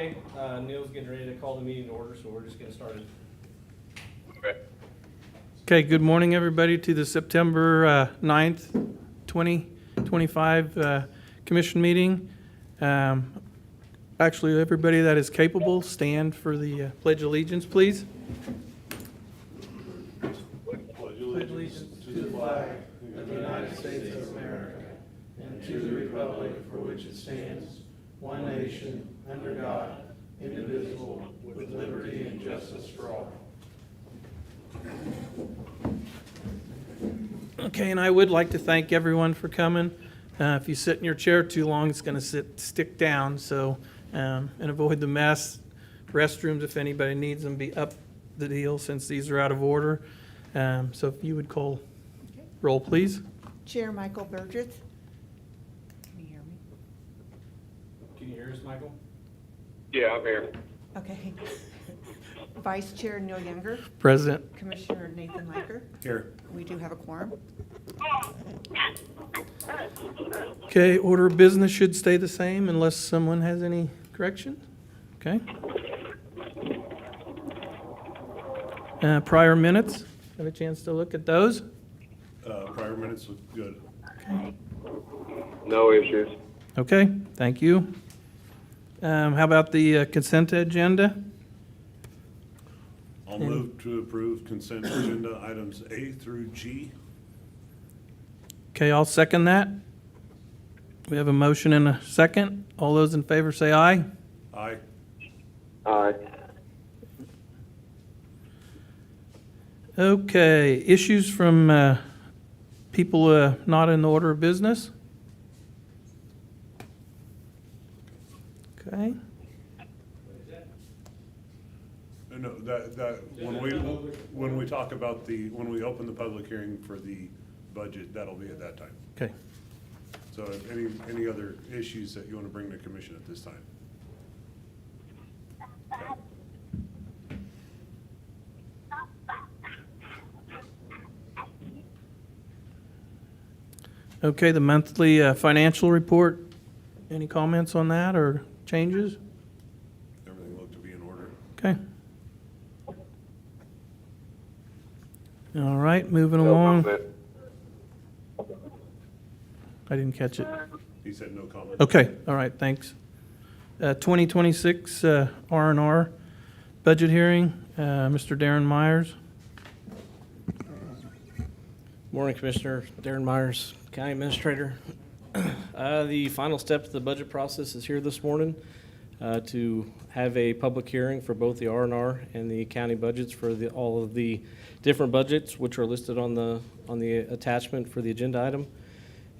Okay, Neil's getting ready to call the meeting to order, so we're just getting started. Okay, good morning, everybody, to the September 9th, 2025 Commission meeting. Actually, everybody that is capable, stand for the Pledge of Allegiance, please. Pledge allegiance to the flag of the United States of America and to the republic for which it stands, one nation, under God, indivisible, with liberty and justice for all. Okay, and I would like to thank everyone for coming. If you sit in your chair too long, it's going to stick down, so, and avoid the mess. Restrooms, if anybody needs them, be up the deal since these are out of order. So if you would call roll, please. Chair Michael Burgess. Can you hear me? Can you hear us, Michael? Yeah, I'm here. Okay. Vice Chair Neil Younger. President. Commissioner Nathan Liker. Here. We do have a quorum. Okay, order of business should stay the same unless someone has any correction. Okay. Prior minutes, have a chance to look at those? Prior minutes look good. No issues. Okay, thank you. How about the consent agenda? I'll move to approve consent agenda items A through G. Okay, I'll second that. We have a motion and a second. All those in favor say aye. Aye. Aye. Okay, issues from people not in the order of business? Okay. No, that, when we talk about when we open the public hearing for the budget, that'll be at that time. Okay. So if any other issues that you want to bring to commission at this time? Okay, the monthly financial report. Any comments on that or changes? Everything looked to be in order. Okay. All right, moving along. I didn't catch it. He said no comment. Okay, all right, thanks. 2026 R&R budget hearing, Mr. Darren Myers. Morning, Commissioner. Darren Myers, County Administrator. The final step of the budget process is here this morning to have a public hearing for both the R&R and the county budgets for all of the different budgets, which are listed on the attachment for the agenda item.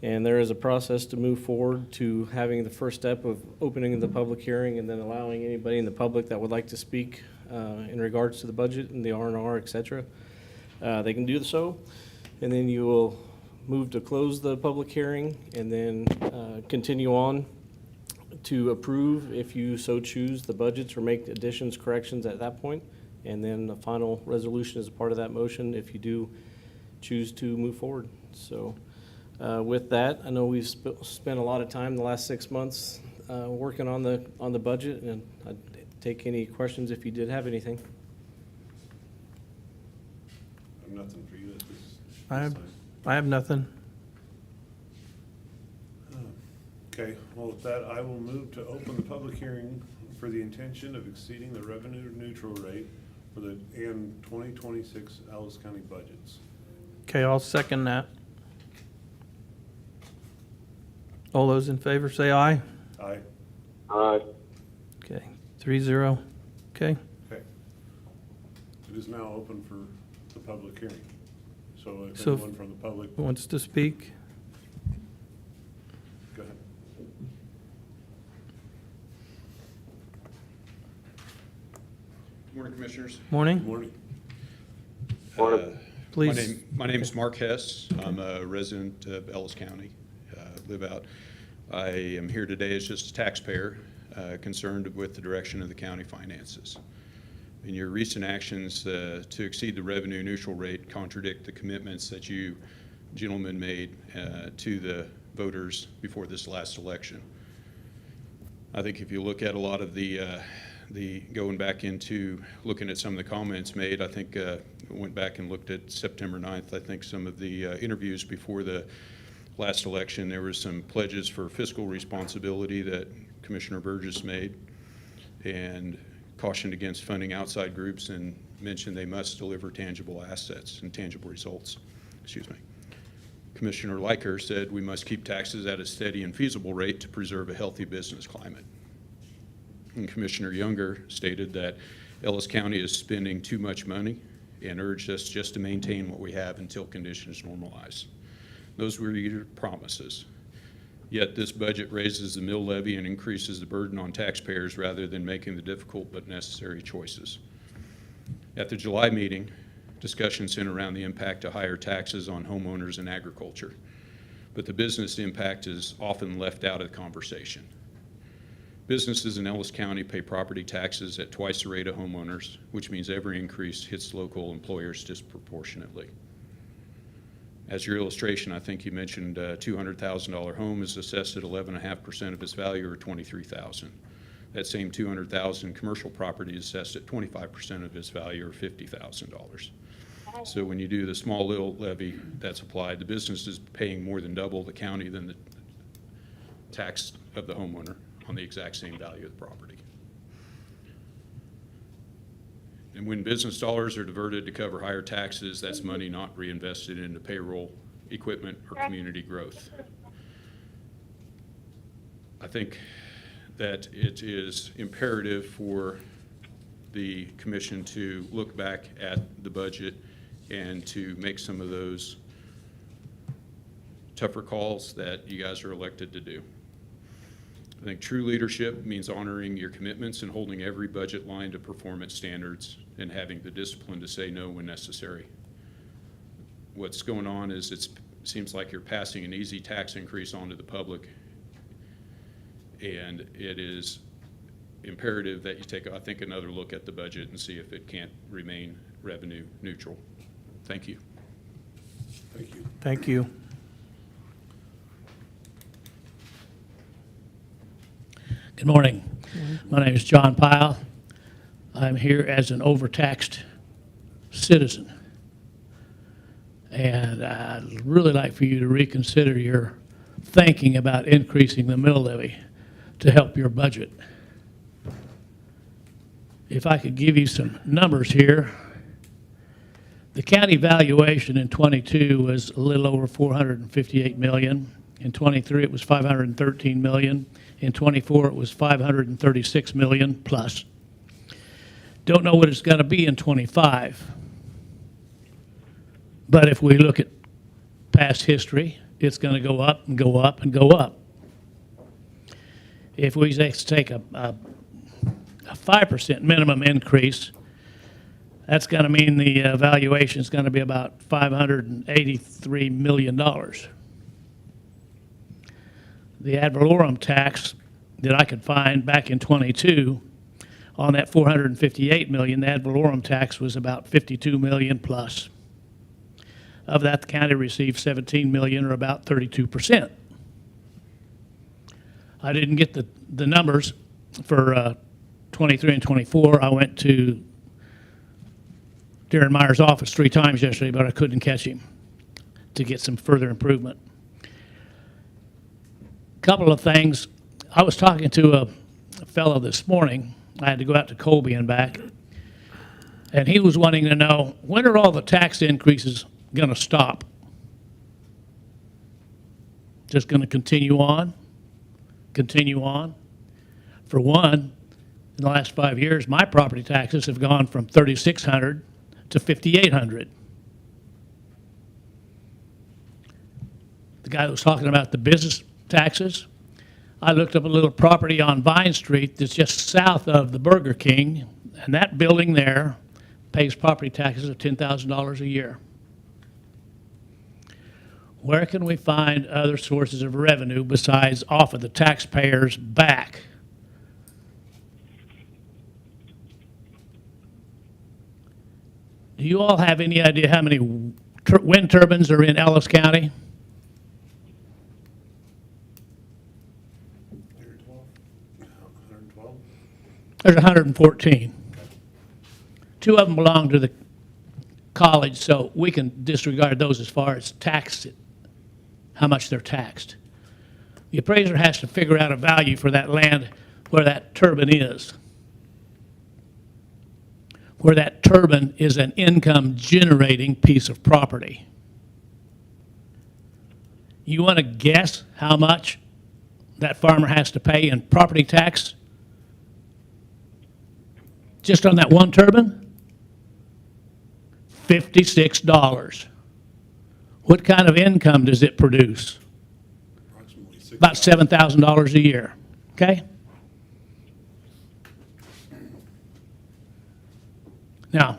And there is a process to move forward to having the first step of opening the public hearing and then allowing anybody in the public that would like to speak in regards to the budget and the R&R, et cetera. They can do so. And then you will move to close the public hearing and then continue on to approve, if you so choose, the budgets or make additions, corrections at that point. And then the final resolution is a part of that motion if you do choose to move forward. So with that, I know we've spent a lot of time the last 6 months working on the budget, and I'd take any questions if you did have anything. I have nothing for you at this I time. have nothing. Okay, well, with that, I will move to open the public hearing for the intention of exceeding the revenue neutral rate for the 2026 Ellis County budgets. Okay, I'll second that. All those in favor say aye. Aye. Aye. Okay, 3-0. Okay, Okay. It is now open for the public hearing. So if So- anyone from the public, who wants to speak? go ahead. Morning, Commissioners. Morning, Good morning. Morning. please. My name is Mark Hess. I'm a resident of Ellis County. I am here today as just a taxpayer concerned with the direction of the county finances. In your recent actions to exceed the revenue neutral rate contradict the commitments that you gentlemen made to the voters before this last election. I think if you look at a lot of the going back into looking at some of the comments made, I think went back and looked at September 9th. I think some of the interviews before the last election, there was some pledges for fiscal responsibility that Commissioner Burgess made and cautioned against funding outside groups and mentioned they must deliver tangible assets and tangible results. Excuse me. Commissioner Liker said we must keep taxes at a steady and feasible rate to preserve a healthy business climate. And Commissioner Younger stated that Ellis County is spending too much money and urged us just to maintain what we have until conditions normalize. Those were your promises. Yet this budget raises the mill levy and increases the burden on taxpayers rather than making the difficult but necessary choices. At the July meeting, discussion centered around the impact of higher taxes on homeowners and agriculture, but the business impact is often left out of the conversation. Businesses in Ellis County pay property taxes at twice the rate of homeowners, which means every increase hits local employers disproportionately. As your illustration, I think you mentioned a $200,000 home is assessed at 11.5% of its value, or $23,000. That same $200,000 commercial property is assessed at 25% of its value, or $50,000. So when you do the small little levy that's applied, the business is paying more than double the county than the tax of the homeowner on the exact same value of the property. And when business dollars are diverted to cover higher taxes, that's money not reinvested into payroll, equipment, or community growth. I think that it is imperative for the commission to look back at the budget and to make some of those tougher calls that you guys are elected to do. I think true leadership means honoring your commitments and holding every budget line to performance standards and having the discipline to say no when necessary. What's going on is it seems like you're passing an easy tax increase on to the public, and it is imperative that you take, I think, another look at the budget and see if it can't remain revenue neutral. Thank you. Thank you. Thank you. Good morning. My name is John Pyle. I'm here as an overtaxed citizen. And I'd really like for you to reconsider your thinking about increasing the mill levy to help your budget. If I could give you some numbers here. The county valuation in '22 was a little over $458 million. In '23, it was $513 million. In '24, it was $536 million plus. Don't know what it's going to be in '25. But if we look at past history, it's going to go up and go up and go up. If we take a 5% minimum increase, that's going to mean the valuation is going to be about $583 million. The ad valorem tax that I could find back in '22 on that $458 million, the ad valorem tax was about $52 million plus. Of that, the county received $17 million, or about 32%. I didn't get the numbers for 23 and 24. I went to Darren Meyer's office 3 times yesterday, but I couldn't catch him to get some further improvement. Couple of things. I was talking to a fellow this morning. I had to go out to Colby and back, and he was wanting to know, when are all the tax increases going to stop? Just going to continue on? Continue on? For one, in the last 5 years, my property taxes have gone from $3,600 to $5,800. The guy that was talking about the business taxes, I looked up a little property on Vine Street that's just south of the Burger King, and that building there pays property taxes of $10,000 a year. Where can we find other sources of revenue besides off of the taxpayers' back? Do you all have any idea how many wind turbines are in Ellis County? There's 114. 2 of them belong to the college, so we can disregard those as far as how much they're taxed. The appraiser has to figure out a value for that land where that turbine is. Where that turbine is an income-generating piece of property. You want to guess how much that farmer has to pay in property tax just on that one turbine? $56. What kind of income does it produce? Approximately About $7,000 a year, okay? Now,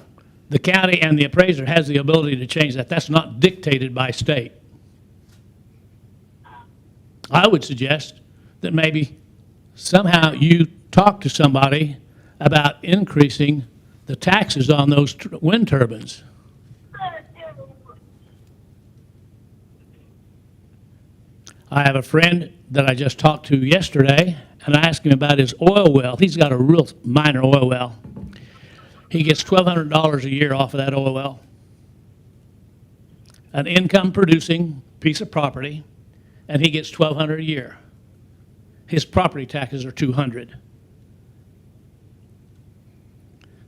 the county and the appraiser has the ability to change that. That's not dictated by state. I would suggest that maybe somehow you talk to somebody about increasing the taxes on those wind turbines. I have a friend that I just talked to yesterday, and I asked him about his oil well. He's got a real minor oil well. He gets $1,200 a year off of that oil well. An income-producing piece of property, and he gets $1,200 a year. His property taxes are $200.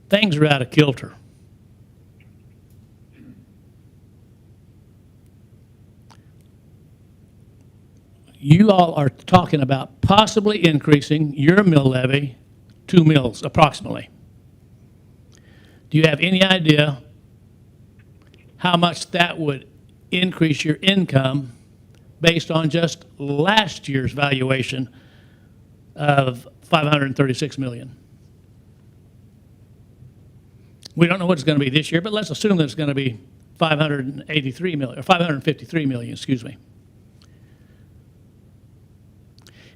Things are out of kilter. You all are talking about possibly increasing your mill levy 2 mills approximately. Do you have any idea how much that would increase your income based on just last year's valuation of $536 million? We don't know what it's going to be this year, but let's assume that it's going to be $583 million, or $553 million, excuse me.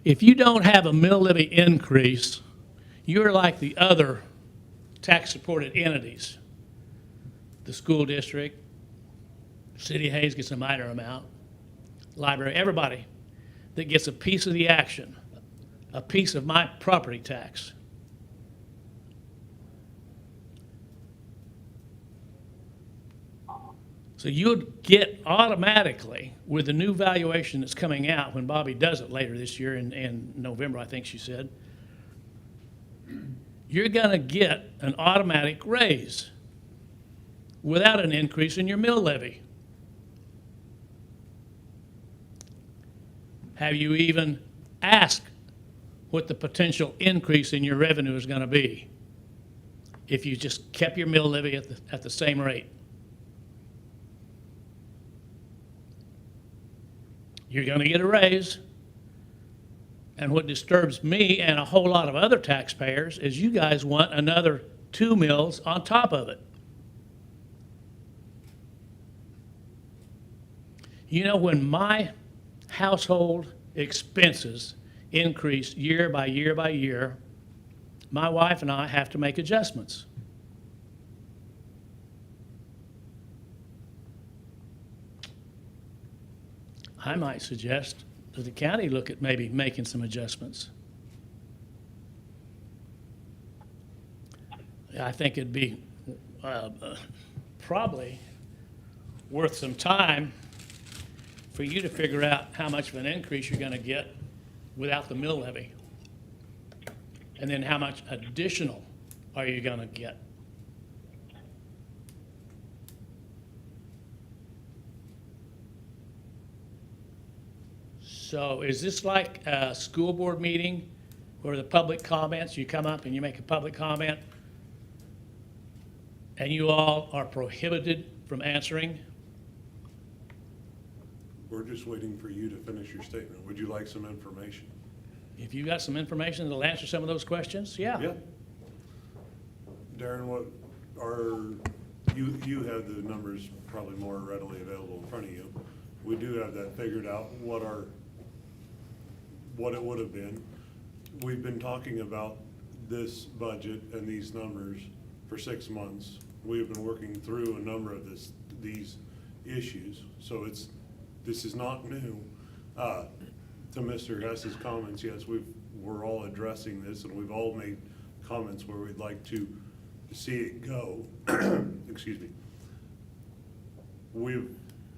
If you don't have a mill levy increase, you're like the other tax-supported entities. The school district, City of Hayes gets a minor amount, library, everybody that gets a piece of the action, a piece of my property tax. So you'd get automatically, with the new valuation that's coming out when Bobby does it later this year in November, I think she said, you're going to get an automatic raise without an increase in your mill levy. Have you even asked what the potential increase in your revenue is going to be if you just kept your mill levy at the same rate? You're going to get a raise. And what disturbs me and a whole lot of other taxpayers is you guys want another 2 mills on top of it. You know, when my household expenses increase year by year by year, my wife and I have to make adjustments. I might suggest that the county look at maybe making some adjustments. I think it'd be probably worth some time for you to figure out how much of an increase you're going to get without the mill levy. And then how much additional are you going to get? So is this like a school board meeting where the public comments, you come up and you make a public comment, and you all are prohibited from answering? We're just waiting for you to finish your statement. Would you like some information? If you got some information that'll answer some of those questions, yeah. Yeah. Darren, what are, you have the numbers probably more readily available in front of you. We do have that figured out, what it would have been. We've been talking about this budget and these numbers for 6 months. We've been working through a number of these issues, so this is not new. To Mr. Hess's comments, yes, we're all addressing this, and we've all made comments where we'd like to see it go. Excuse me.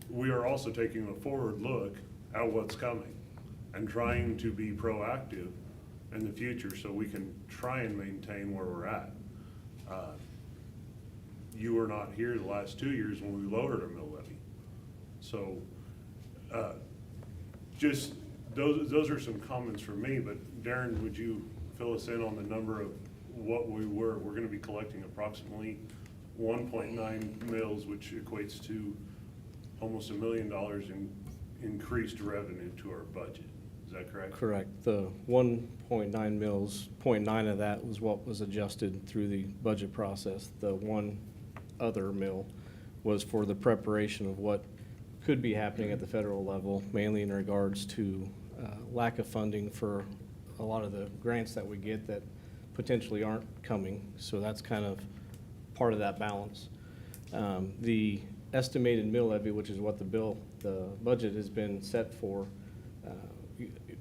We are also taking a forward look at what's coming and trying to be proactive in the future so we can try and maintain where we're at. You were not here the last 2 years when we lowered our mill levy. So, just, those are some comments from me, but Darren, would you fill us in on the number of what we're gonna be collecting approximately 1.9 mills, which equates to almost $1 million in increased revenue to our budget. Is that correct? Correct. The 1.9 mils, 0.9 of that was what was adjusted through the budget process. The one other mill was for the preparation of what could be happening at the federal level, mainly in regards to lack of funding for a lot of the grants that we get that potentially aren't coming. So that's kind of part of that balance. The estimated mill levy, which is what the budget has been set for,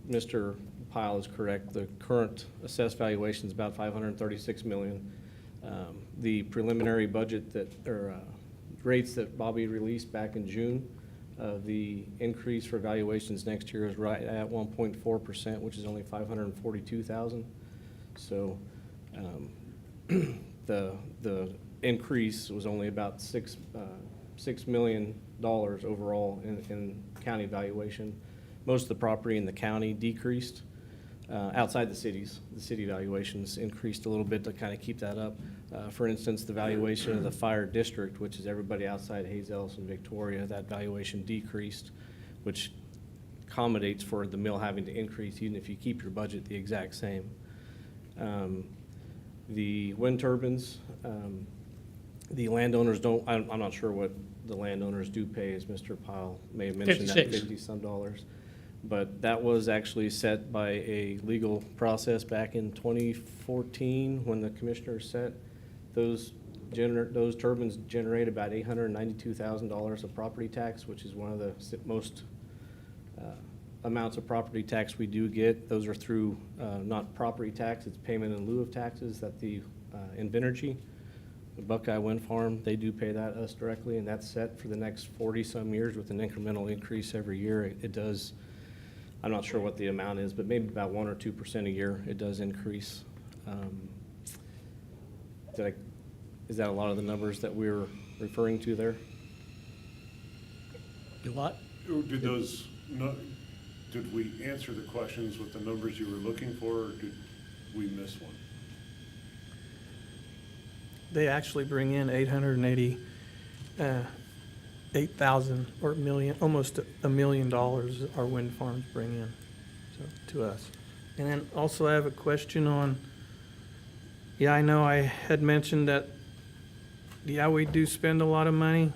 Mr. Pyle is correct. The current assessed valuation is about $536 million. The preliminary budget rates that Bobby released back in June, the increase for valuations next year is right at 1.4%, which is only $542,000. So the increase was only about $6 million overall in county valuation. Most of the property in the county decreased. Outside the cities, the city valuations increased a little bit to kind of keep that up. For instance, the valuation of the fire district, which is everybody outside Hayes, Ellis, and Victoria, that valuation decreased, which accommodates for the mill having to increase even if you keep your budget the exact same. The wind turbines, the landowners don't, I'm not sure what the landowners do pay, as Mr. Pyle may have mentioned, that 50-some dollars. But that was actually set by a legal process back in 2014 when the commissioners set. Those turbines generate about $892,000 of property tax, which is one of the most amounts of property tax we do get. Those are through not property tax, it's payment in lieu of taxes that the Invenergy, the Buckeye Wind Farm, they do pay that us directly, and that's set for the next 40-some years with an incremental increase every year. It does, I'm not sure what the amount is, but maybe about 1 or 2% a year, it does increase. Is that a lot of the numbers that we were referring to there? Do what? Did we answer the questions with the numbers you were looking for, or did we miss one? They actually bring in 8,000 or million, almost $1 million our wind farms bring in to us. And then also I have a question on, I know I had mentioned that, we do spend a lot of money.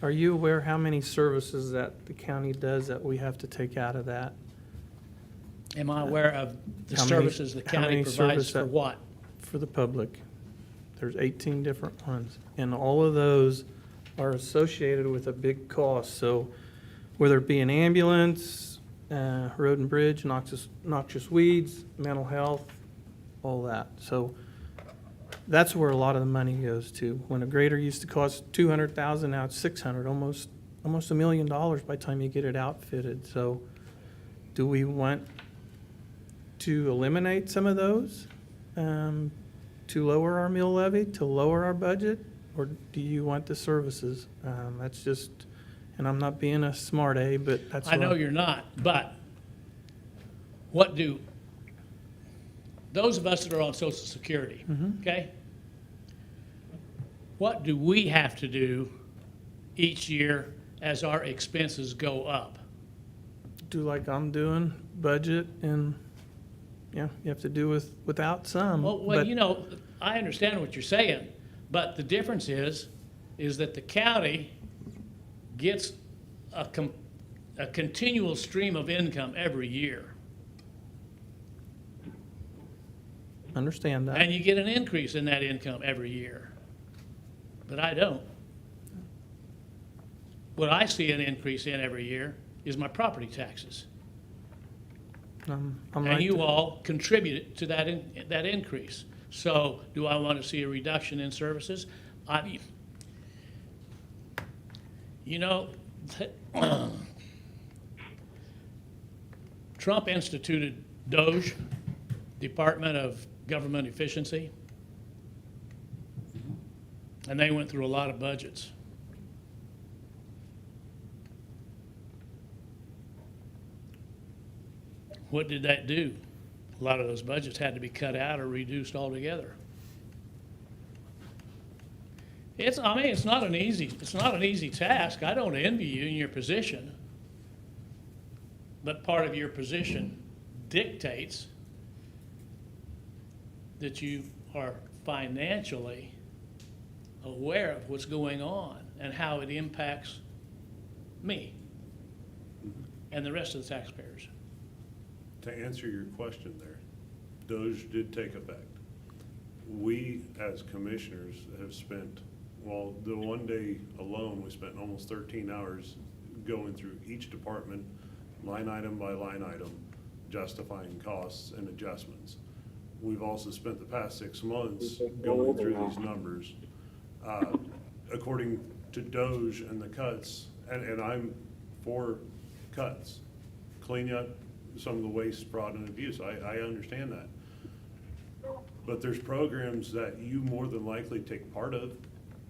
Are you aware how many services that the county does that we have to take out of that? Am I aware of the How many- services the how county many provides service for that- what? For the public. There's 18 different ones, and all of those are associated with a big cost. So whether it be an ambulance, road and bridge, noxious weeds, mental health, all that. So that's where a lot of the money goes to. When a grader used to cost $200,000, now it's $600,000, almost $1 million by the time you get it outfitted. So do we want to eliminate some of those? To lower our mill levy, to lower our budget, or do you want the services? That's just, and I'm not being a smart A, but that's I know you're not, but what do those of us that are on Social Security, okay? What do we have to do each year as our expenses go up? do like I'm doing, budget, and, yeah, you have to do without some. Well, but- you know, I understand what you're saying, but the difference is that the county gets a continual stream of income every year. Understand that. And you get an increase in that income every year. But I don't. What I see an increase in every year is my property taxes. I'm And like you that. all contribute to that increase. So do I want to see a reduction in services? You know, Trump instituted DOGE, Department of Government Efficiency, and they went through a lot of budgets. What did that do? A lot of those budgets had to be cut out or reduced altogether. It's not an easy task. I don't envy you in your position. But part of your position dictates that you are financially aware of what's going on and how it impacts me and the rest of the taxpayers. To answer your question there, DOGE did take effect. We, as commissioners, have spent, well, the one day alone, we spent almost 13 hours going through each department, line item by line item, justifying costs and adjustments. We've also spent the past 6 months going through these numbers. According to DOGE and the cuts, and I'm for cuts, clean up some of the waste, fraud, and abuse. I understand that. But there's programs that you more than likely take part of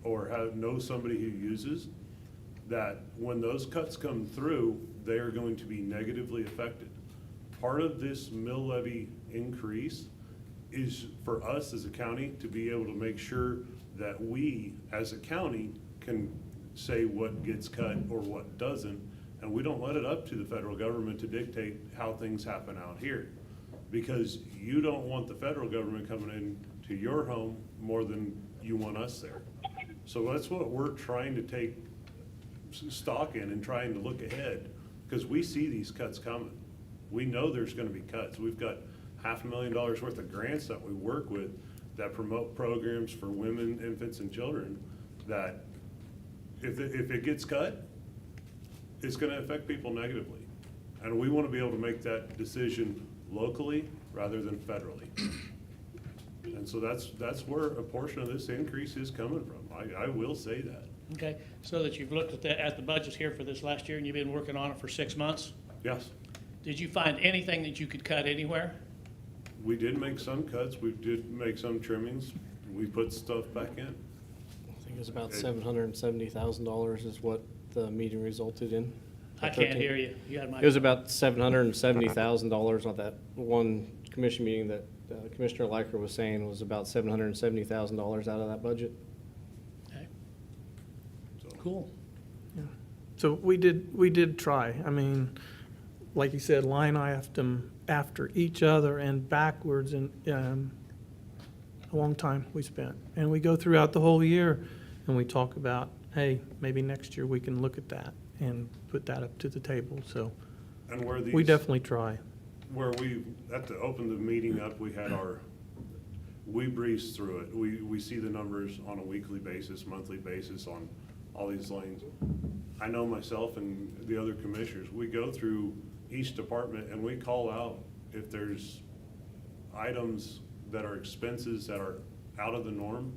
or know somebody who uses, that when those cuts come through, they are going to be negatively affected. Part of this mill levy increase is for us as a county to be able to make sure that we, as a county, can say what gets cut or what doesn't, and we don't let it up to the federal government to dictate how things happen out here. Because you don't want the federal government coming in to your home more than you want us there. So that's what we're trying to take stock in and trying to look ahead, because we see these cuts coming. We know there's gonna be cuts. We've got $500,000 worth of grants that we work with that promote programs for women, infants, and children, that if it gets cut, it's gonna affect people negatively. And we wanna be able to make that decision locally rather than federally. And so that's where a portion of this increase is coming from. I will say that. Okay, so that you've looked at the budgets here for this last year and you've been working on it for 6 months? Yes, Did you find anything that you could cut anywhere? we did make some cuts, we did make some trimmings, we put stuff back in. I think it was about $770,000 is what the meeting resulted in. I can't hear you. You had my. It was about $770,000 on that one commission meeting that Commissioner Liker was saying was about $770,000 out of that budget. Okay, So cool. So we did try. I mean, like you said, line item after each other and backwards, and a long time we spent. And we go throughout the whole year and we talk about, hey, maybe next year we can look at that and put that up to the table. So And where we these, definitely try. where we, at the open the meeting up, we breeze through it. We see the numbers on a weekly basis, monthly basis on all these lanes. I know myself and the other commissioners, we go through each department and we call out if there's items that are expenses that are out of the norm.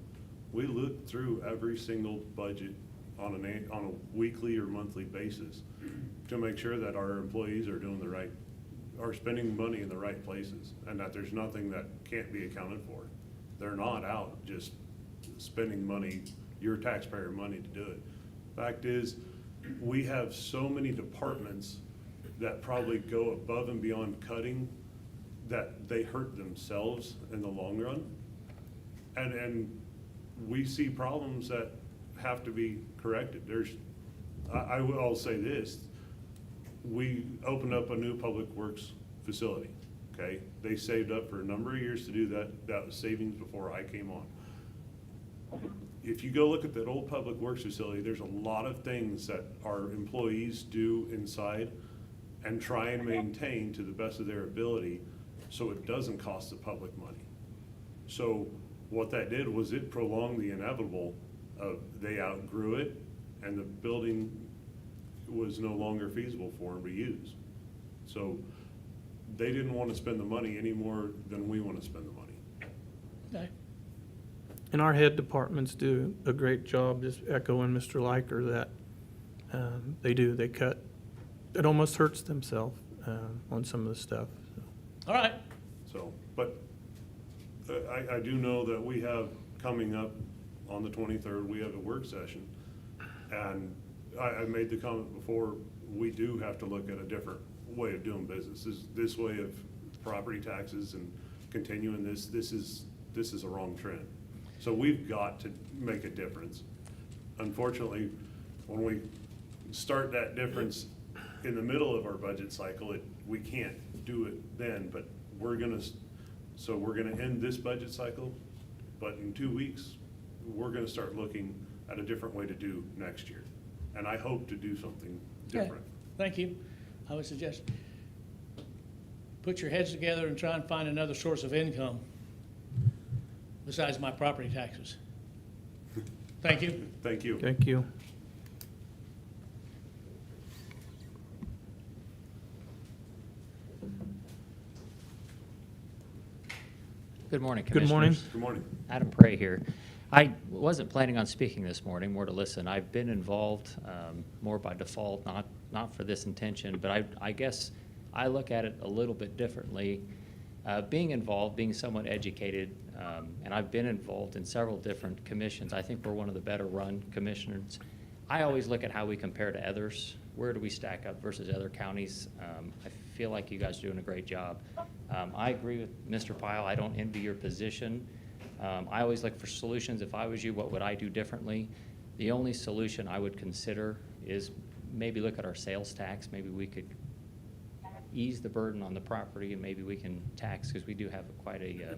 We look through every single budget on a weekly or monthly basis to make sure that our employees are doing are spending money in the right places, and that there's nothing that can't be accounted for. They're not out just spending money, your taxpayer money, to do it. Fact is, we have so many departments that probably go above and beyond cutting that they hurt themselves in the long run. And we see problems that have to be corrected. I'll say this, we opened up a new public works facility, okay? They saved up for a number of years to do that. That was savings before I came on. If you go look at that old public works facility, there's a lot of things that our employees do inside and try and maintain to the best of their ability so it doesn't cost the public money. So what that did was it prolonged the inevitable of they outgrew it and the building was no longer feasible for them to use. So they didn't want to spend the money any more than we want to spend the money. Okay. And our head departments do a great job, just echoing Mr. Liker that they cut, it almost hurts themselves on some of the stuff. All right. So, but I do know that we have coming up on the 23rd, we have a work session. And I made the comment before, we do have to look at a different way of doing business. This way of property taxes and continuing this is a wrong trend. So we've got to make a difference. Unfortunately, when we start that difference in the middle of our budget cycle, we can't do it then, but we're gonna end this budget cycle, but in 2 weeks, we're gonna start looking at a different way to do next year. And I hope to do something different. Thank you. I would suggest put your heads together and try and find another source of income besides my property taxes. Thank you. Thank you. Thank you. Good morning, Good Commissioners. morning. Good morning. Adam Prey here. I wasn't planning on speaking this morning, more to listen. I've been involved more by default, not for this intention, but I guess I look at it a little bit differently. Being involved, being somewhat educated, and I've been involved in several different commissions. I think we're one of the better run commissioners. I always look at how we compare to others. Where do we stack up versus other counties? I feel like you guys are doing a great job. I agree with Mr. Pyle. I don't envy your position. I always look for solutions. If I was you, what would I do differently? The only solution I would consider is maybe look at our sales tax. Maybe we could ease the burden on the property, and maybe we can tax, because we do have quite a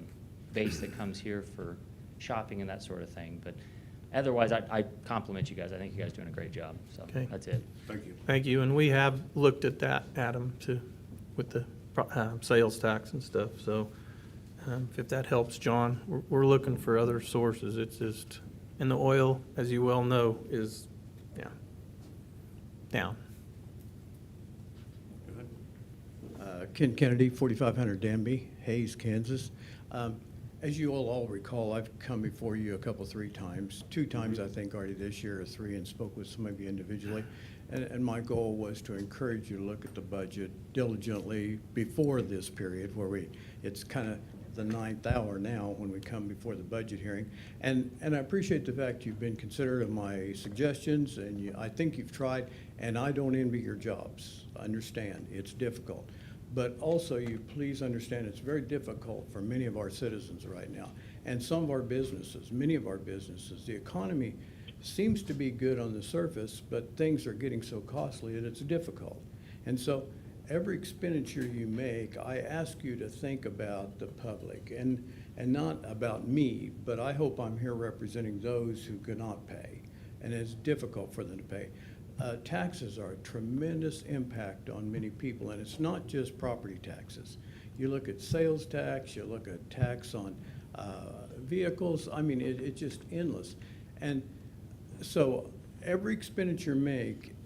base that comes here for shopping and that sort of thing. But otherwise, I compliment you guys. I think you guys are doing a great job. So Okay. that's it. Thank you. Thank you, and we have looked at that, Adam, with the sales tax and stuff, so if that helps, John, we're looking for other sources. It's just, and the oil, as you well know, is, down. Go ahead. Ken Kennedy, 4500 Danby, Hayes, Kansas. As you all recall, I've come before you three times. 2 times, I think, already this year, or 3, and spoke with some of you individually. And my goal was to encourage you to look at the budget diligently before this period, where it's kind of the 9th hour now when we come before the budget hearing. And I appreciate the fact you've been considerate of my suggestions, and I think you've tried, and I don't envy your jobs. I understand, it's difficult. But also, you please understand, it's very difficult for many of our citizens right now. And some of our businesses, many of our businesses, the economy seems to be good on the surface, but things are getting so costly that it's difficult. And so every expenditure you make, I ask you to think about the public and not about me, but I hope I'm here representing those who cannot pay, and it's difficult for them to pay. Taxes are a tremendous impact on many people, and it's not just property taxes. You look at sales tax, you look at tax on vehicles. I mean, it's just endless. And so every expenditure you make,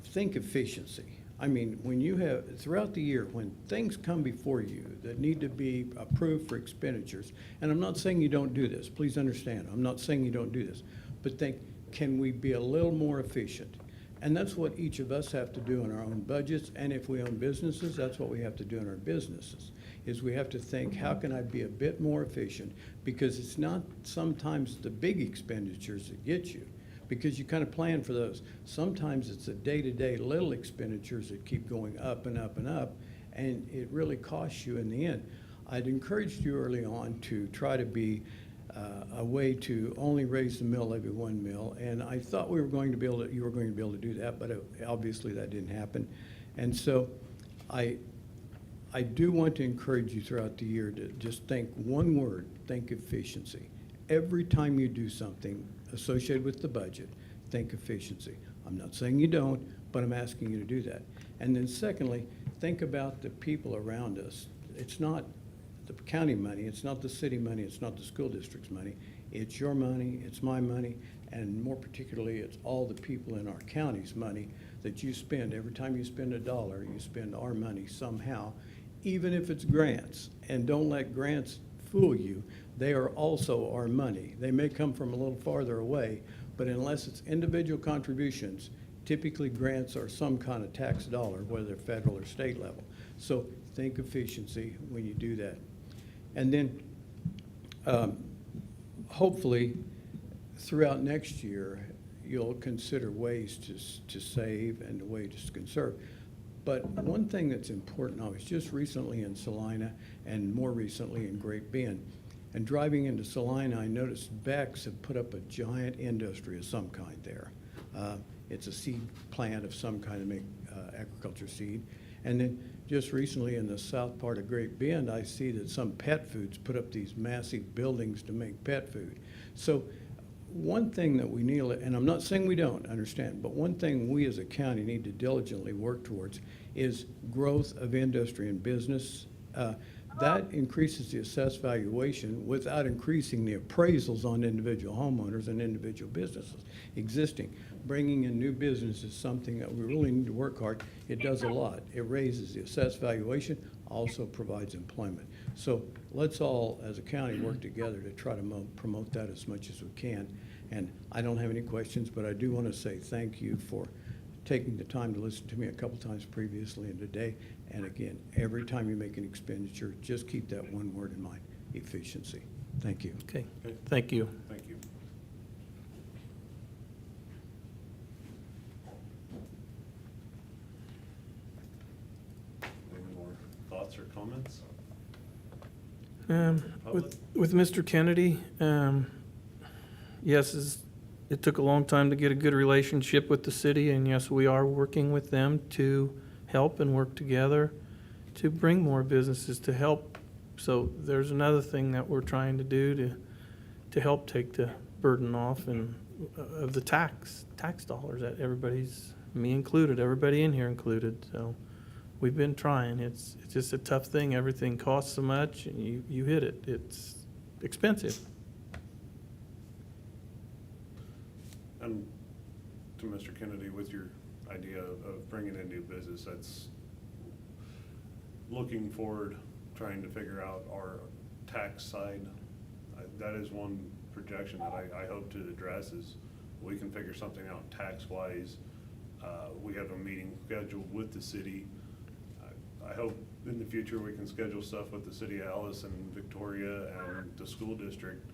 think efficiency. I mean, when you have, throughout the year, when things come before you that need to be approved for expenditures, and I'm not saying you don't do this, please understand, I'm not saying you don't do this, but think, can we be a little more efficient? And that's what each of us have to do in our own budgets, and if we own businesses, that's what we have to do in our businesses, is we have to think, how can I be a bit more efficient? Because it's not sometimes the big expenditures that get you, because you kind of plan for those. Sometimes it's the day-to-day little expenditures that keep going up and up and up, and it really costs you in the end. I'd encouraged you early on to try to be a way to only raise the mill levy 1 mil, and I thought you were going to be able to do that, but obviously that didn't happen. And so I do want to encourage you throughout the year to just think one word, think efficiency. Every time you do something associated with the budget, think efficiency. I'm not saying you don't, but I'm asking you to do that. And then secondly, think about the people around us. It's not the county money, it's not the city money, it's not the school district's money. It's your money, it's my money, and more particularly, it's all the people in our county's money that you spend. Every time you spend $1, you spend our money somehow, even if it's grants. And don't let grants fool you. they are also our money. They may come from a little farther away, but unless it's individual contributions, typically grants are some kind of tax dollar, whether federal or state level. So think efficiency when you do that. And then hopefully throughout next year, you'll consider ways to save and ways to conserve. But one thing that's important, I was just recently in Salina and more recently in Great Bend. And driving into Salina, I noticed Beck's have put up a giant industry of some kind there. It's a seed plant of some kind to make agriculture seed. And then just recently in the south part of Great Bend, I see that some pet foods put up these massive buildings to make pet food. So one thing that we need, and I'm not saying we don't understand, but one thing we as a county need to diligently work towards is growth of industry and business. That increases the assessed valuation without increasing the appraisals on individual homeowners and individual businesses existing. Bringing in new business is something that we really need to work hard. It does a lot. It raises the assessed valuation, also provides employment. So let's all, as a county, work together to try to promote that as much as we can. And I don't have any questions, but I do want to say thank you for taking the time to listen to me a couple times previously and today. And again, every time you make an expenditure, just keep that one word in mind, efficiency. Thank you. Okay, thank you. Thank you. Any more thoughts or comments? With Mr. Kennedy, yes, it took a long time to get a good relationship with the city, and yes, we are working with them to help and work together to bring more businesses to help. So there's another thing that we're trying to do to help take the burden off and of the tax dollars that everybody's, me included, everybody in here included. So we've been trying. It's just a tough thing. Everything costs so much, and you hit it. It's expensive. And to Mr. Kennedy, with your idea of bringing in new business, that's looking forward, trying to figure out our tax side. That is one projection that I hope to address is we can figure something out tax-wise. We have a meeting scheduled with the city. I hope in the future we can schedule stuff with the city of Ellis and Victoria and the school district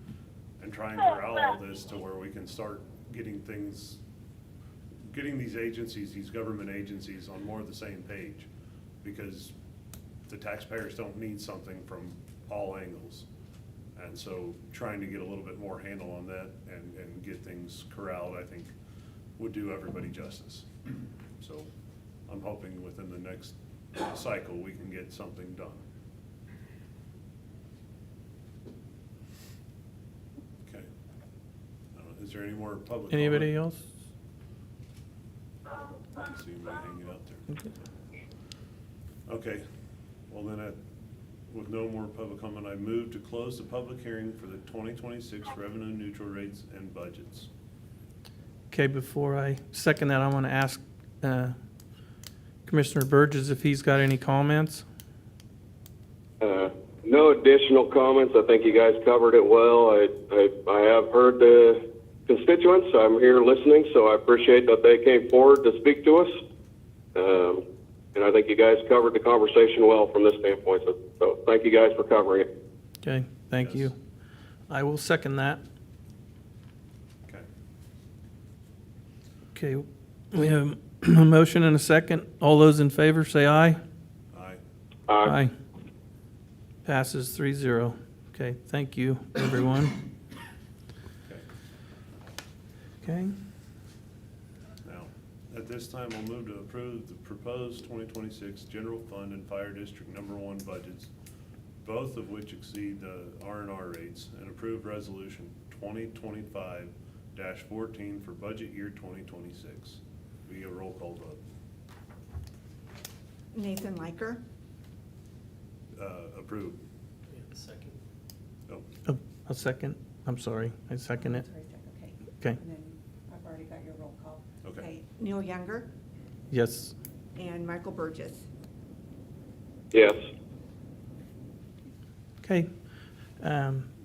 and try and corral all this to where we can start getting these agencies, these government agencies on more of the same page, because the taxpayers don't need something from all angles. And so trying to get a little bit more handle on that and get things corralled, I think, would do everybody justice. So I'm hoping within the next cycle we can get something done. Okay. Is there any more public Anybody comment? else? I don't see anybody hanging out there. Okay, well then, with no more public comment, I move to close the public hearing for the 2026 revenue neutral rates and budgets. Okay, before I second that, I want to ask Commissioner Burgess if he's got any comments. No additional comments. I think you guys covered it well. I have heard the constituents. I'm here listening, so I appreciate that they came forward to speak to us. And I think you guys covered the conversation well from this standpoint. So thank you guys for covering it. Okay, thank Yes. you. I will second that. Okay. Okay, we have a motion and a second. All those in favor, say aye. Aye. Passes 3-0. Okay, thank you, everyone. Okay. Okay, Now, at this time, I'll move to approve the proposed 2026 general fund and fire district number 1 budgets, both of which exceed the R&R rates, and approve resolution 2025-14 for budget year 2026. Be a roll call vote. Nathan Liker, Approved. Oh, oh, a second. I'm sorry, I second it. Okay. Okay, And then I've already got your roll call. okay. Neil Younger yes. and Michael Burgess. Yes. Okay.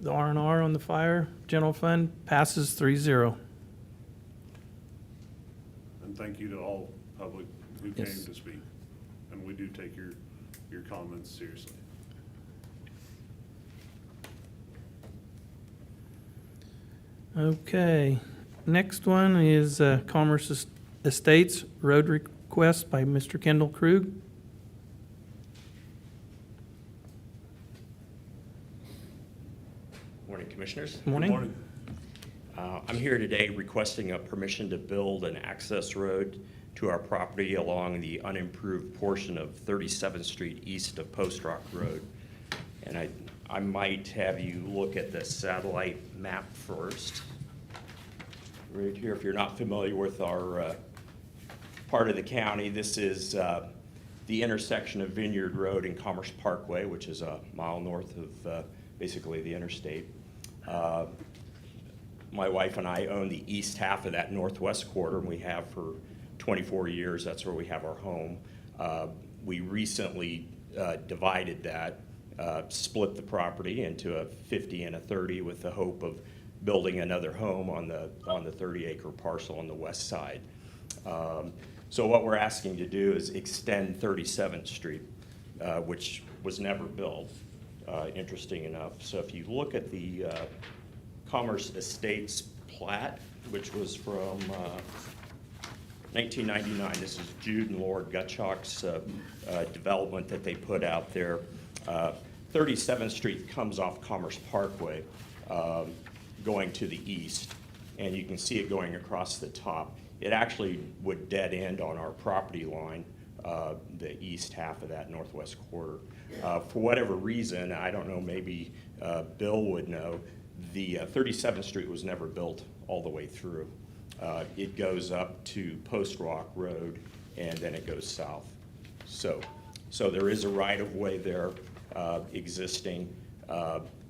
The R&R on the fire general fund passes 3-0. And thank you to all public who came Yes. to speak. And we do take your comments seriously. Okay, next one is Commerce Estates road request by Mr. Kendall Krug. Morning, Commissioners. Morning. Good morning. I'm here today requesting a permission to build an access road to our property along the unimproved portion of 37th Street east of Post Rock Road. And I might have you look at the satellite map first. Right here, if you're not familiar with our part of the county, this is the intersection of Vineyard Road and Commerce Parkway, which is a mile north of basically the interstate. My wife and I own the east half of that northwest quarter, and we have for 24 years. That's where we have our home. We recently divided that, split the property into a 50 and a 30 with the hope of building another home on the 30-acre parcel on the west side. So what we're asking to do is extend 37th Street, which was never built, interesting enough. So if you look at the Commerce Estates plat, which was from 1999, this is Jude and Laura Gutschak's development that they put out there. 37th Street comes off Commerce Parkway, going to the east, and you can see it going across the top. It actually would dead end on our property line, the east half of that northwest quarter. For whatever reason, I don't know, maybe Bill would know, the 37th Street was never built all the way through. It goes up to Post Rock Road, and then it goes south. So there is a right-of-way there existing.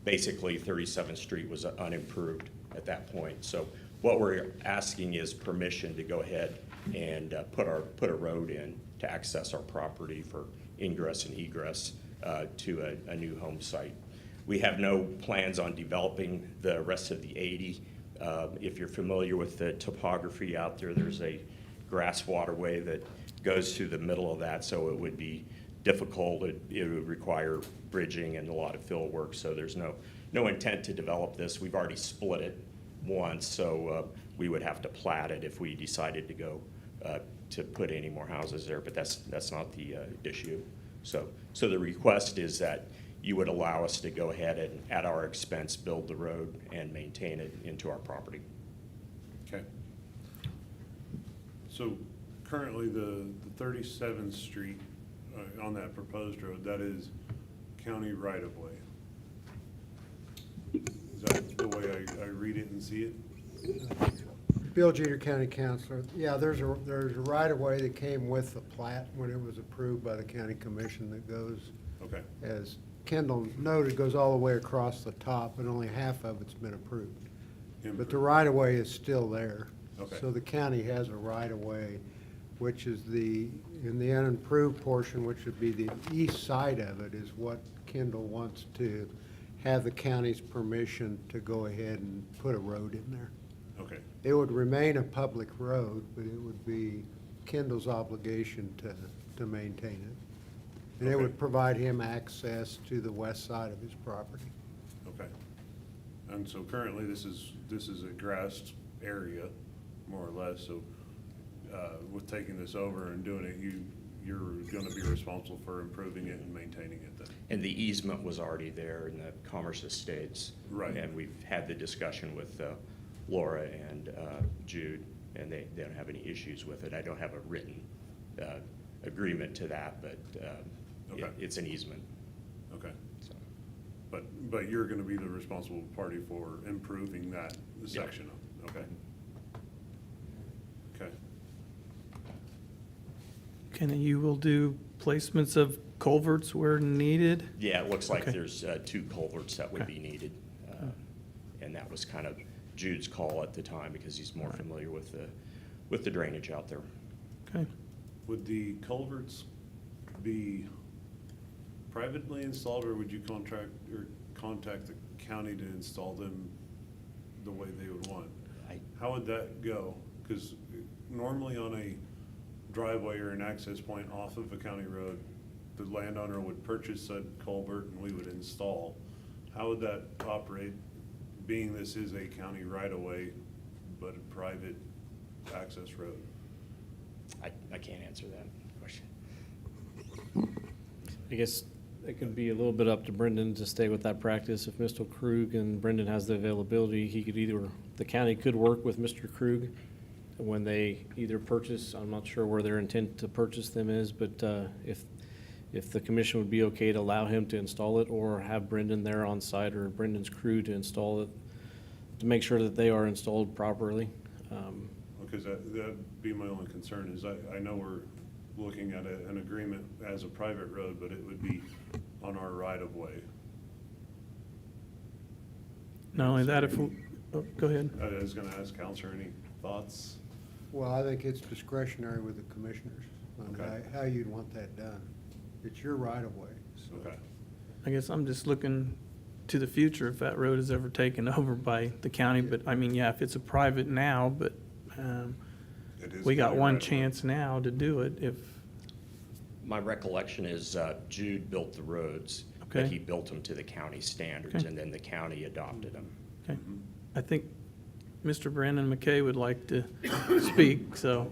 Basically, 37th Street was unimproved at that point. So what we're asking is permission to go ahead and put a road in to access our property for ingress and egress to a new home site. We have no plans on developing the rest of the 80. If you're familiar with the topography out there, there's a grass waterway that goes through the middle of that, so it would be difficult. It would require bridging and a lot of fill work, so there's no intent to develop this. We've already split it once, so we would have to plat it if we decided to go to put any more houses there, but that's not the issue. So the request is that you would allow us to go ahead and, at our expense, build the road and maintain it into our property. Okay. So currently, the 37th Street on that proposed road, that is county right-of-way. Is that the way I read it and see it? Bill Jeter, County Councilor. Yeah, there's a right-of-way that came with the plat when it was approved by the county commission that goes, Okay. as Kendall noted, goes all the way across the top, and only half of it's been approved. But the right-of-way is still there. Okay. So the county has a right-of-way, which is in the unimproved portion, which would be the east side of it, is what Kendall wants to have the county's permission to go ahead and put a road in there. Okay. It would remain a public road, but it would be Kendall's obligation to maintain it. And it Okay. would provide him access to the west side of his property. Okay. And so currently, this is a grassed area, more or less, so with taking this over and doing it, you're gonna be responsible for improving it and maintaining it then? And the easement was already there in the Commerce Estates. Right. And we've had the discussion with Laura and Jude, and they don't have any issues with it. I don't have a written agreement to that, but Okay. it's an easement. Okay. So, But you're gonna be the responsible party for improving that section of, okay? Okay. Okay, and you will do placements of culverts where needed? yeah, it looks like Okay. there's 2 culverts that would be needed. And that was kind of Jude's call at the time because he's more familiar with the drainage out there. Okay. Would the culverts be privately installed, or would you contact the county to install them the way they would want. I- How would that go? Because normally on a driveway or an access point off of a county road, the landowner would purchase a culvert and we would install. How would that operate, being this is a county right-of-way, but a private access road? I can't answer that question. I guess it could be a little bit up to Brendan to stay with that practice. If Mr. Krug and Brendan has the availability, he could either, the county could work with Mr. Krug when they either purchase, I'm not sure where their intent to purchase them is, but if the commission would be okay to allow him to install it, or have Brendan there on site or Brendan's crew to install it, to make sure that they are installed properly. Because that'd be my only concern, is I know we're looking at an agreement as a private road, but it would be on our right-of-way. Not only that, go ahead. I was gonna ask Counselor, any thoughts? Well, I think it's discretionary with the commissioners on Okay. how you'd want that done. It's your right-of-way, so. Okay. I guess I'm just looking to the future if that road is ever taken over by the county, but I mean, yeah, if it's a private now, but It is we got county one right-of-way. chance now to do it if, My recollection is Jude built the roads, Okay. but he built them to the county standards, Okay. and then the county adopted them. okay. I think Mr. Brandon McKay would like to speak, so.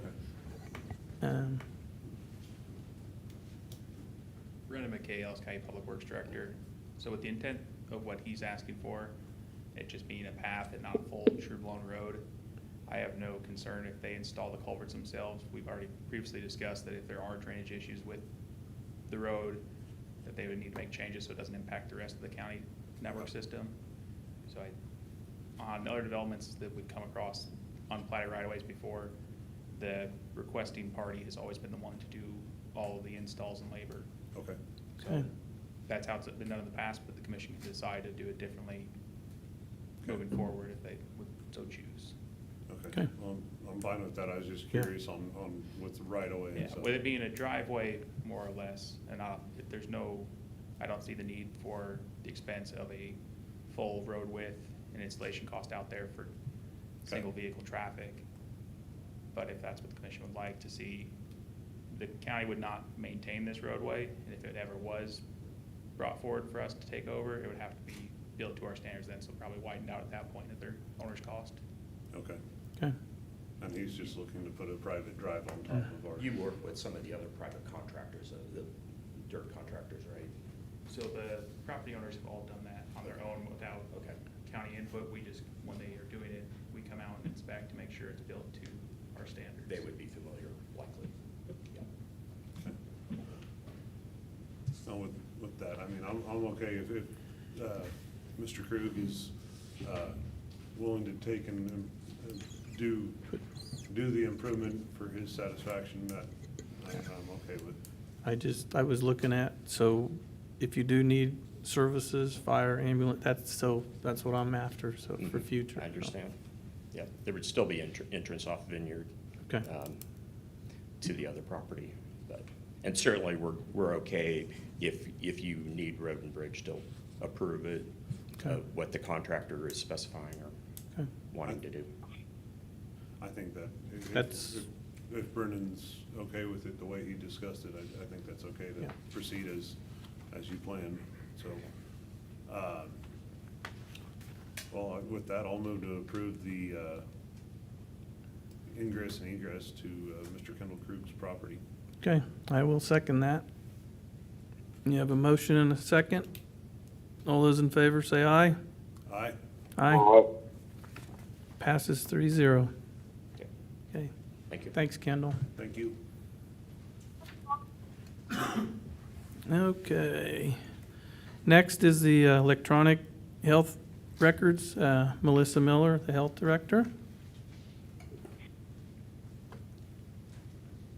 Brendan McKay, Ellis County Public Works Director. So with the intent of what he's asking for, it just being a path and not a full true-blown road, I have no concern if they install the culverts themselves. We've already previously discussed that if there are drainage issues with the road, that they would need to make changes so it doesn't impact the rest of the county network system. So on other developments that we've come across on platted right-of-ways before, the requesting party has always been the one to do all of the installs and labor. Okay. So Okay. that's how it's been done in the past, but the commission can decide to do it differently moving forward if they would so choose. Okay. Well, I'm fine with that. I was just Yeah. curious on with the right-of-way and Yeah, stuff. with it being a driveway, more or less, and if there's no, I don't see the need for the expense of a full road width and installation cost out there for single vehicle traffic. But if that's what the commission would like to see, the county would not maintain this roadway, and if it ever was brought forward for us to take over, it would have to be built to our standards then, so probably widened out at that point at their owner's cost. Okay. Okay. And he's just looking to put a private drive on top of ours. You work with some of the other private contractors, the dirt contractors, right? So the property owners have all done that on their own without Okay. county input. We just, when they are doing it, we come out and inspect to make sure it's built to our standards. They would be familiar, likely. Yeah. No, with that, I mean, I'm okay if Mr. Krug is willing to take and do the improvement for his satisfaction, that I'm okay with. I was looking at, so if you do need services, fire, ambulance, that's what I'm after, so for future. I understand. Yeah, there would still be entrance off Vineyard Okay. to the other property, but, and certainly we're okay if you need Road and Bridge to approve it, Okay. what the contractor is specifying or Okay. wanting to do. I think that That's- if Brendan's okay with it the way he discussed it, I think that's okay Yeah. to proceed as you planned, so. Well, with that, I'll move to approve the ingress and egress to Mr. Kendall Krug's property. Okay, I will second that. You have a motion and a second. All those in favor say aye. Aye. Aye. Passes 3-0. Okay. Okay, Thank you. thanks, Kendall. Thank you. Okay. Next is the electronic health records. Melissa Miller, the health director.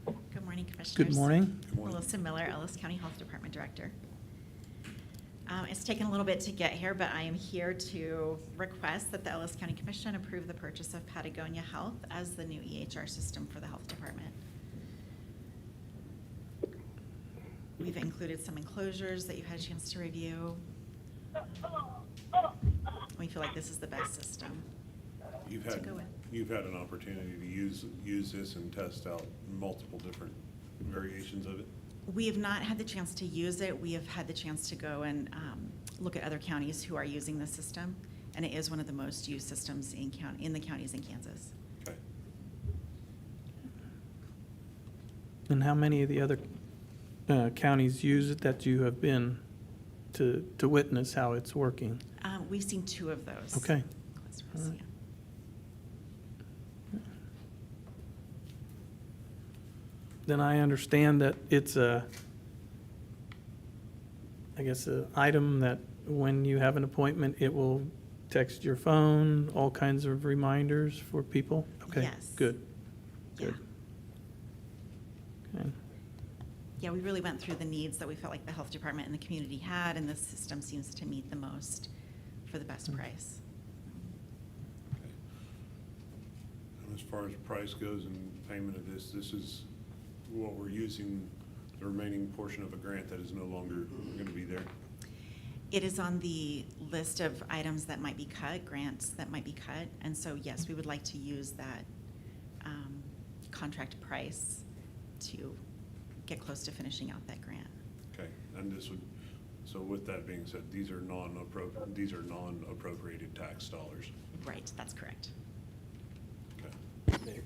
Good morning, Commissioners. Good morning. Good morning. Melissa Miller, Ellis County Health Department Director. It's taken a little bit to get here, but I am here to request that the Ellis County Commission approve the purchase of Patagonia Health as the new EHR system for the health department. We've included some enclosures that you've had a chance to review. We feel like this is the best system. You've To had, go with. you've had an opportunity to use this and test out multiple different variations of it? We have not had the chance to use it. We have had the chance to go and look at other counties who are using the system, and it is one of the most used systems in the counties in Kansas. Okay. And how many of the other counties use it that you have been to witness how it's working? We've seen 2 of those. Okay. Close to us, All right. yeah. Then I understand that it's a item that when you have an appointment, it will text your phone, all kinds of reminders for people? Okay, Yes. good. Yeah. Good. Okay. Yeah, we really went through the needs that we felt like the health department and the community had, and this system seems to meet the most for the best price. And as far as price goes and payment of this, this is what we're using, the remaining portion of a grant that is no longer going to be there? It is on the list of items that might be cut, grants that might be cut, and so yes, we would like to use that contract price to get close to finishing out that grant. Okay, and this would, so with that being said, these are non-appropriated tax dollars. Right, that's correct. Okay.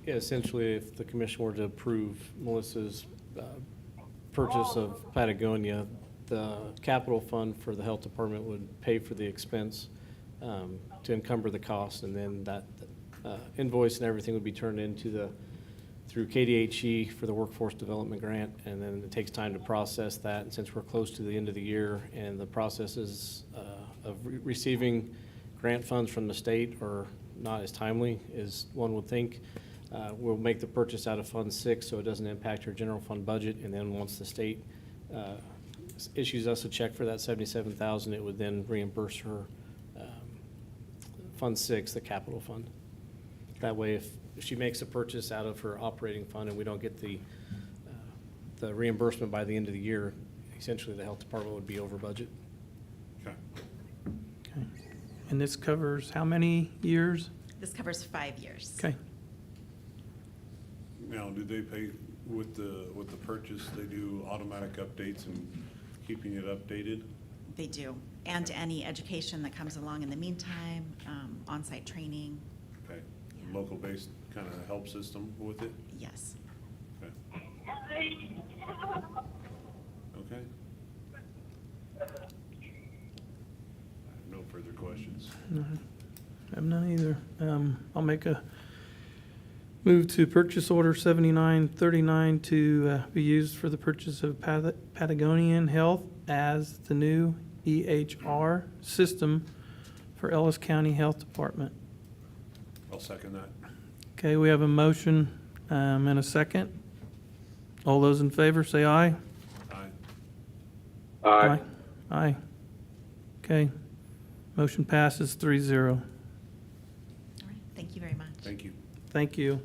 Yeah, essentially, if the commission were to approve Melissa's purchase of Patagonia, the capital fund for the health department would pay for the expense to encumber the cost, and then that invoice and everything would be turned into through KDHE for the workforce development grant, and then it takes time to process that. And since we're close to the end of the year and the processes of receiving grant funds from the state are not as timely as one would think, we'll make the purchase out of Fund 6 so it doesn't impact our general fund budget. And then once the state issues us a check for that $77,000, it would then reimburse her Fund 6, the capital fund. That way, if she makes a purchase out of her operating fund and we don't get the reimbursement by the end of the year, essentially the health department would be over budget. Okay. Okay. And this covers how many years? This covers 5 years. Okay. Now, do they pay with the purchase, they do automatic updates and keeping it updated? They do, and any education that comes along in the meantime, on-site training, Okay. Local-based kind of help system with it? yes. Okay. Okay. I have no further questions. No, I have none either. I'll make a move to purchase order 7939 to be used for the purchase of Patagonian Health as the new EHR system for Ellis County Health Department. I'll second that. Okay, we have a motion and a second. All those in favor, say aye. Aye. Aye. Okay. Motion passes 3-0. All right, thank you very much. Thank you. Thank you.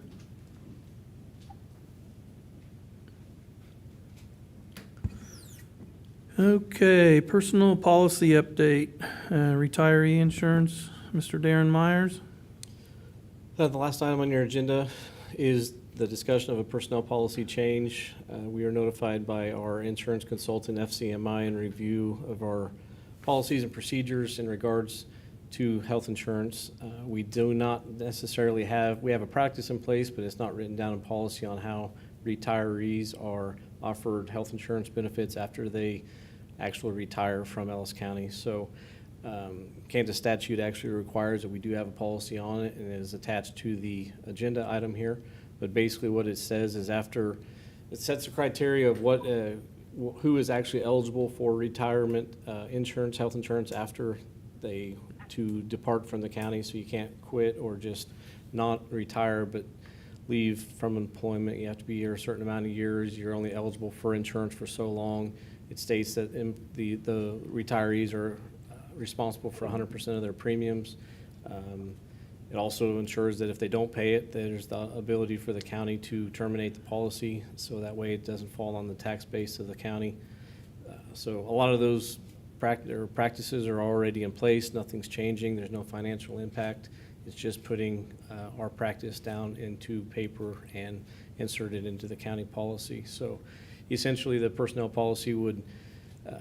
Okay, personal policy update, retiree insurance, Mr. Darren Myers. The last item on your agenda is the discussion of a personnel policy change. We are notified by our insurance consultant, FCMI, in review of our policies and procedures in regards to health insurance. We do not necessarily we have a practice in place, but it's not written down in policy on how retirees are offered health insurance benefits after they actually retire from Ellis County. So Kansas statute actually requires that we do have a policy on it, and it is attached to the agenda item here. But basically what it says is after, it sets the criteria of who is actually eligible for retirement insurance, health insurance after to depart from the county. So you can't quit or just not retire but leave from employment. You have to be here a certain amount of years. You're only eligible for insurance for so long. It states that the retirees are responsible for 100% of their premiums. It also ensures that if they don't pay it, there's the ability for the county to terminate the policy, so that way it doesn't fall on the tax base of the county. So a lot of those practices are already in place. Nothing's changing. There's no financial impact. It's just putting our practice down into paper and insert it into the county policy. So essentially, the personnel policy would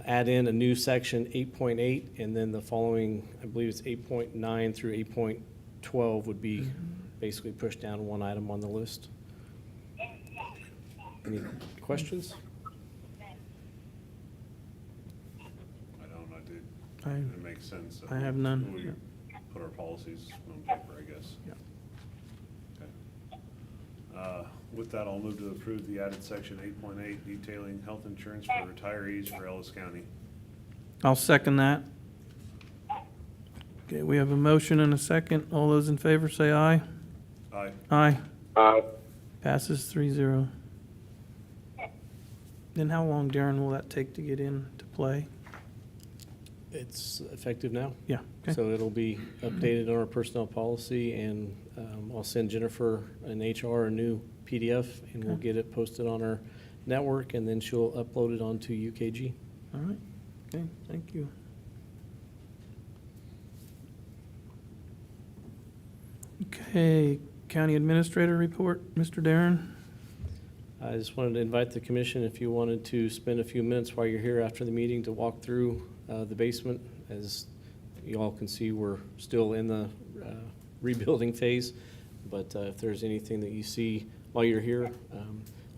add in a new section 8.8, and then the following, I believe it's 8.9 through 8.12 would be basically pushed down one item on the list. Any questions? It makes sense. that I have none. We put our policies on paper, I guess. Yeah. Okay. With that, I'll move to approve the added section 8.8 detailing health insurance for retirees for Ellis County. I'll second that. Okay, we have a motion and a second. All those in favor say aye. Aye. Aye. Aye. Passes 3-0. Then how long, Darren, will that take to get into play? It's effective now. Yeah, okay. So it'll be updated on our personnel policy, and I'll send Jennifer in HR a new PDF, and we'll Okay. get it posted on our network, and then she'll upload it onto UKG. All right, okay, thank you. Okay, County Administrator report, Mr. Darren. I just wanted to invite the commission, if you wanted to spend a few minutes while you're here after the meeting, to walk through the basement. As you all can see, we're still in the rebuilding phase, but if there's anything that you see while you're here,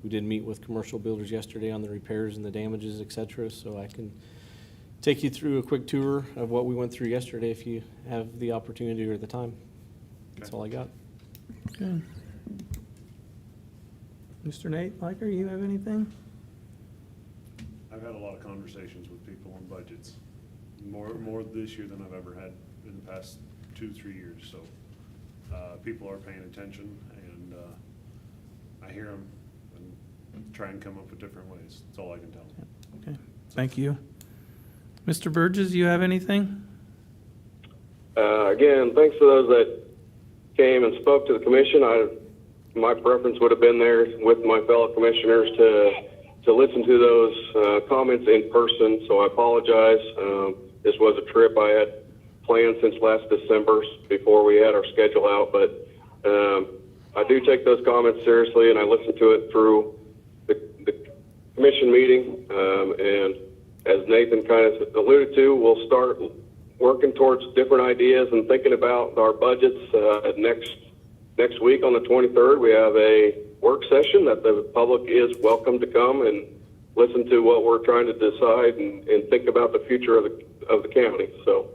we did meet with commercial builders yesterday on the repairs and the damages, et cetera, so I can take you through a quick tour of what we went through yesterday if you have the opportunity or the time. That's all I got. Okay. Mr. Nate Liker, you have anything? I've had a lot of conversations with people on budgets, more this year than I've ever had in the past 2-3 years. So people are paying attention, and I hear them and try and come up with different ways. That's all I can tell them. Okay, thank you. Mr. Burgess, you have anything? Again, thanks to those that came and spoke to the commission. My preference would have been there with my fellow commissioners to listen to those comments in person, so I apologize. This was a trip I had planned since last December before we had our schedule out, but I do take those comments seriously, and I listen to it through the commission meeting. And as Nathan kind of alluded to, we'll start working towards different ideas and thinking about our budgets next week on the 23rd. We have a work session that the public is welcome to come and listen to what we're trying to decide and think about the future of the county. So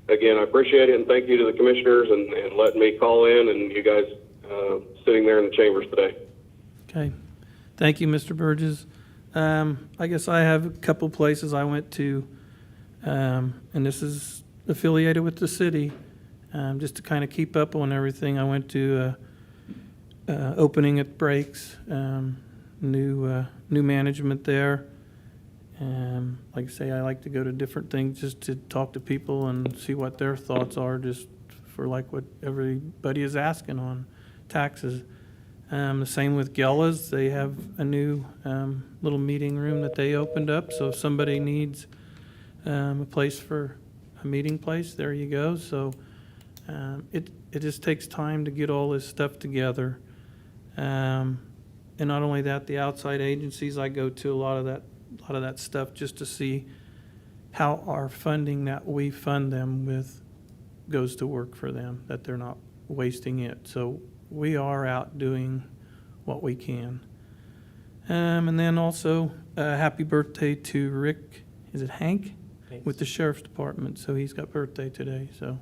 again, I appreciate it, and thank you to the commissioners and letting me call in, and you guys sitting there in the chambers today. Okay, thank you, Mr. Burgess. I guess I have a couple places I went to, and this is affiliated with the city, just to kind of keep up on everything. I went to opening at Breaks, new management there. Like I say, I like to go to different things just to talk to people and see what their thoughts are, just for like what everybody is asking on taxes. The same with Gella's. They have a new little meeting room that they opened up, so if somebody needs a place for a meeting place, there you go. So it just takes time to get all this stuff together. And not only that, the outside agencies, I go to a lot of that stuff just to see how our funding that we fund them with goes to work for them, that they're not wasting it. So we are out doing what we can. And then also, happy birthday to Rick, is it Hank? Thanks. With the Sheriff's Department, so he's got birthday today, so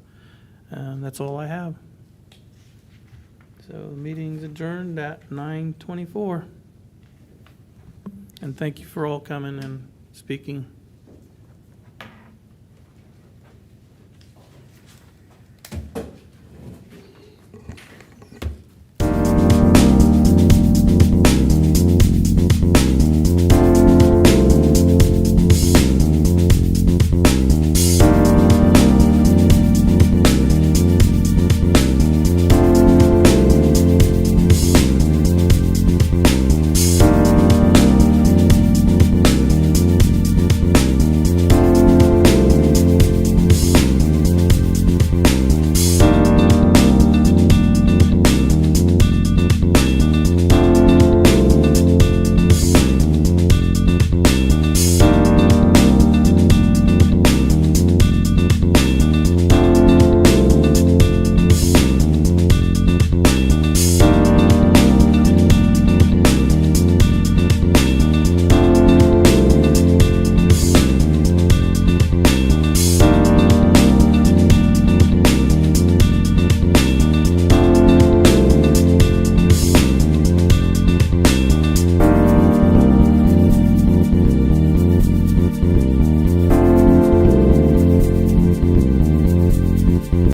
that's all I have. So the meeting's adjourned at 9:24. And thank you for all coming and speaking.